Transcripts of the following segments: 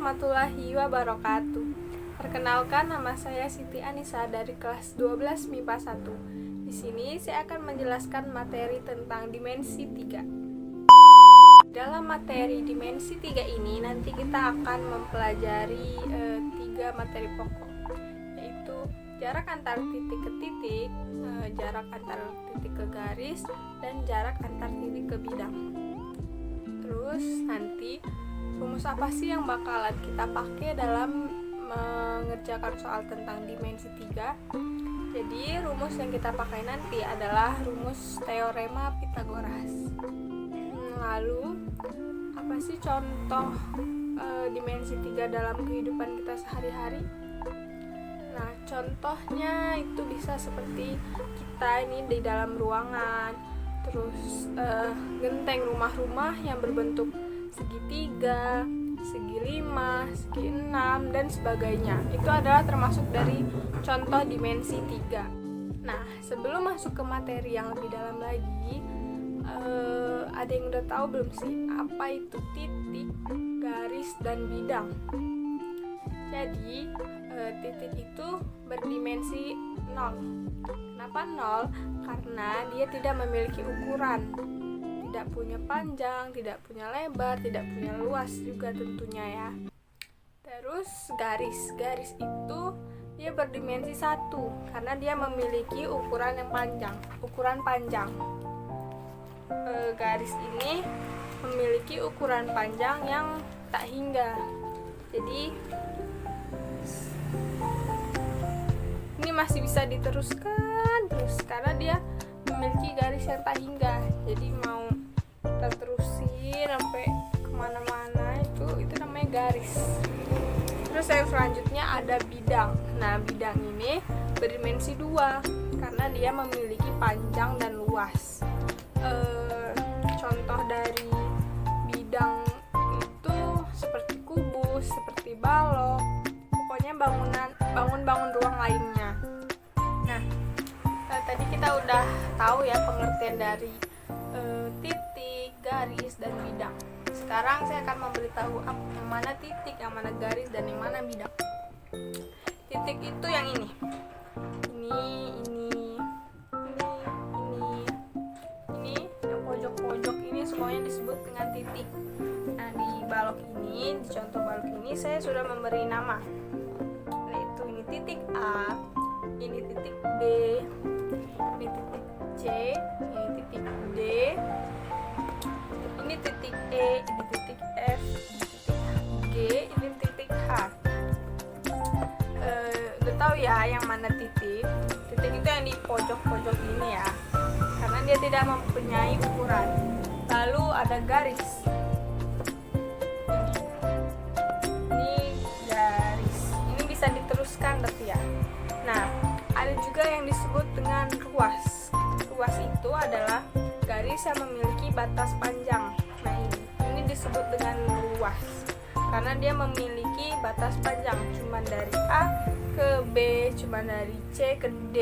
warahmatullahi wabarakatuh. Perkenalkan, nama saya Siti Anissa dari kelas 12 MIPA 1. Di sini saya akan menjelaskan materi tentang dimensi 3. Dalam materi dimensi 3 ini nanti kita akan mempelajari 3 materi pokok, yaitu jarak antar titik ke titik, jarak antar titik ke garis, dan jarak antar titik ke bidang. Terus nanti rumus apa sih yang bakalan kita pakai dalam mengerjakan soal tentang dimensi 3? Jadi rumus yang kita pakai nanti adalah rumus teorema Pythagoras. Lalu apa sih contoh dimensi 3 dalam kehidupan kita sehari-hari? Nah, contohnya itu bisa seperti kita ini di dalam ruangan, terus genteng rumah-rumah yang berbentuk segitiga, segi 5, segi 6, dan sebagainya. Itu adalah termasuk dari contoh dimensi 3. Nah, sebelum masuk ke materi yang lebih dalam lagi, ada yang udah tahu belum sih apa itu titik, garis, dan bidang? Jadi titik itu berdimensi 0. Kenapa 0? Karena dia tidak memiliki ukuran, tidak punya panjang, tidak punya lebar, tidak punya luas juga tentunya ya. Terus garis itu dia berdimensi 1 karena dia memiliki ukuran panjang. Garis ini memiliki ukuran panjang yang tak hingga. Jadi ini masih bisa diteruskan terus karena dia memiliki garis yang tak hingga. Jadi mau kita terusin sampai kemana-mana itu namanya garis. Terus yang selanjutnya ada bidang. Nah, bidang ini berdimensi 2 karena dia memiliki panjang dan luas. Contoh dari bidang itu seperti kubus, seperti balok, pokoknya bangun ruang lainnya. Nah, tadi kita udah tahu ya pengertian dari titik, garis, dan bidang. Sekarang saya akan memberitahu yang mana titik, yang mana garis, dan yang mana bidang. Titik itu yang ini yang pojok-pojok ini semuanya disebut dengan titik. Nah, di contoh balok ini saya sudah memberi nama, yaitu ini titik A, ini titik B, ini titik C, ini titik D, ini titik E, ini titik F, ini titik G, ini titik H. Udah tahu ya yang mana titik? Titik itu yang di pojok-pojok ini ya, karena dia tidak mempunyai ukuran. Lalu ada garis. Ini garis. Ini bisa diteruskan tapi ya. Nah, ada juga yang disebut dengan ruas. Ruas itu adalah garis yang memiliki batas panjang. Nah, ini disebut dengan ruas karena dia memiliki batas panjang, cuma dari A ke B, cuma dari C ke D,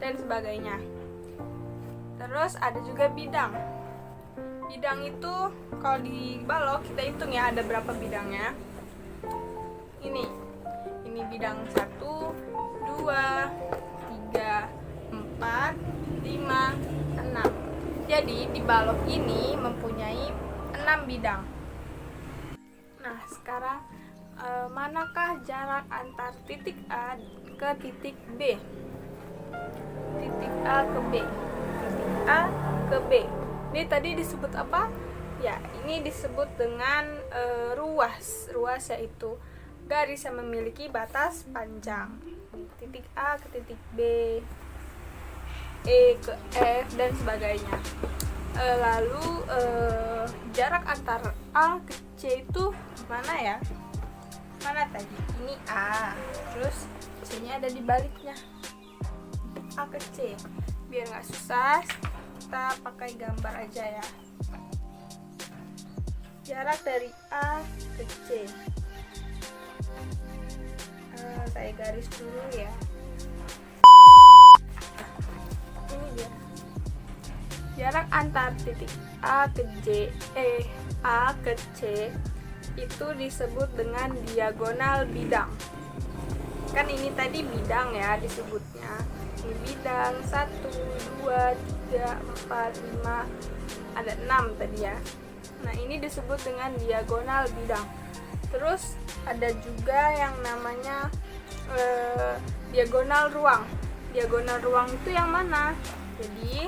dan sebagainya. Terus ada juga bidang. Bidang itu kalau di balok kita hitung ya ada berapa bidangnya. Ini bidang 1, 2, 3, 4, 5, 6. Jadi di balok ini mempunyai 6 bidang. Nah, sekarang manakah jarak antar titik A ke titik B? Titik A ke B. Titik A ke B. Ini tadi disebut apa? Ya, ini disebut dengan ruas. Ruas yaitu garis yang memiliki batas panjang. Titik A ke titik B, E ke F, dan sebagainya. Lalu jarak antar A ke C itu mana ya? Mana tadi? Ini A, terus C-nya ada di baliknya. A ke C. Biar nggak susah, kita pakai gambar aja ya. Jarak dari A ke C. Saya garis dulu ya. Ini dia. Jarak antar titik A ke C itu disebut dengan diagonal bidang. Kan ini tadi bidang ya disebutnya. Ini bidang 1, 2, 3, 4, 5, ada 6 tadi ya. Nah, ini disebut dengan diagonal bidang. Terus ada juga yang namanya diagonal ruang. Diagonal ruang itu yang mana? Jadi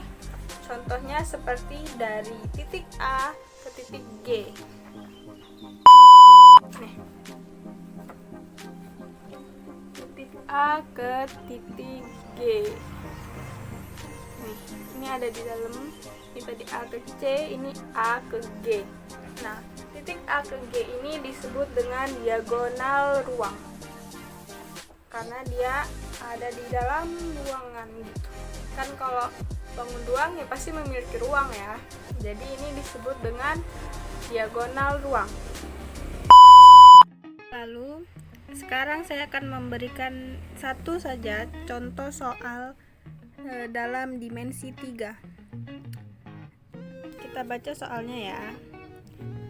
contohnya seperti dari titik A ke titik G. Nih. Titik A ke titik G. Nih, ini ada di dalam. Ini tadi A ke C, ini A ke G. Nah, titik A ke G ini disebut dengan diagonal ruang. Karena dia ada di dalam ruangan gitu. Kan kalau bangun ruang ya pasti memiliki ruang ya. Jadi ini disebut dengan diagonal ruang. Lalu sekarang saya akan memberikan satu saja contoh soal dalam dimensi 3. Kita baca soalnya ya.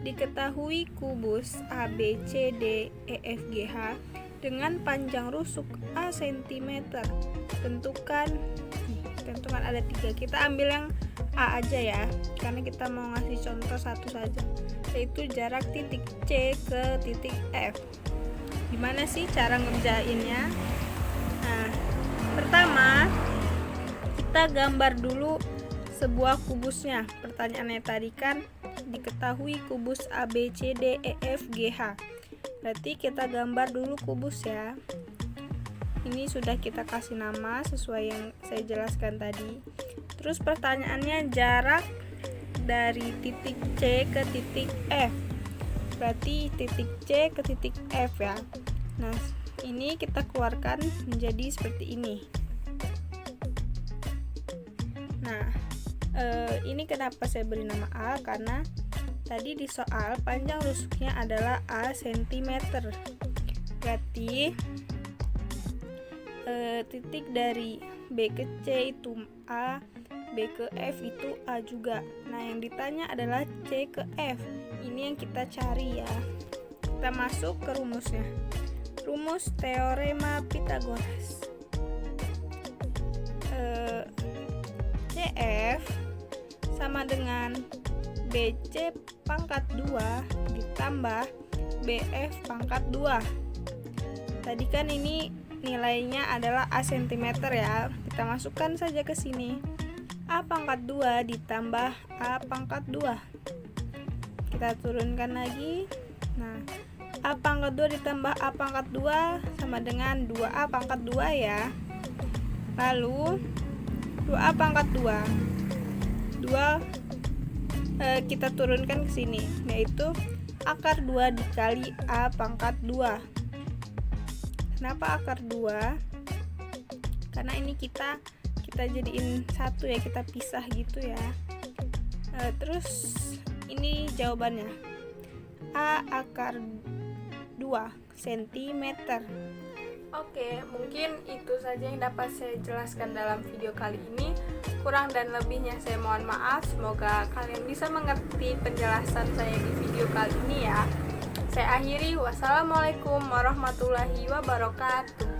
Diketahui kubus ABCD EFGH dengan panjang rusuk A cm. Tentukan ada 3. Kita ambil yang A aja ya, karena kita mau ngasih contoh satu saja, yaitu jarak titik C ke titik F. Gimana sih cara ngerjainnya? Nah, pertama kita gambar dulu sebuah kubusnya. Pertanyaannya tadi kan diketahui kubus ABCDEFGH. Berarti kita gambar dulu kubus ya. Ini sudah kita kasih nama sesuai yang saya jelaskan tadi. Terus pertanyaannya jarak dari titik C ke titik F. Berarti titik C ke titik F ya. Nah, ini kita keluarkan menjadi seperti ini. Nah, ini kenapa saya beri nama A? Karena tadi di soal panjang rusuknya adalah A cm. Berarti titik dari B ke C itu A, B ke F itu A juga. Nah, yang ditanya adalah C ke F. Ini yang kita cari ya. Kita masuk ke rumusnya. Rumus teorema Pythagoras. CF sama dengan BC pangkat 2 ditambah BF pangkat 2. Tadi kan ini nilainya adalah A cm ya. Kita masukkan saja ke sini. A pangkat 2 ditambah A pangkat 2. Kita turunkan lagi. Nah, A pangkat 2 ditambah A pangkat 2 sama dengan 2A pangkat 2 ya. Lalu 2A pangkat 2 kita turunkan ke sini, yaitu akar 2 dikali A pangkat 2. Kenapa akar 2? Karena ini kita jadiin satu ya, kita pisah gitu ya. Terus ini jawabannya A akar 2 cm. Oke, mungkin itu saja yang dapat saya jelaskan dalam video kali ini. Kurang dan lebihnya saya mohon maaf. Semoga kalian bisa mengerti penjelasan saya di video kali ini ya. Saya akhiri, wassalamualaikum warahmatullahi wabarakatuh.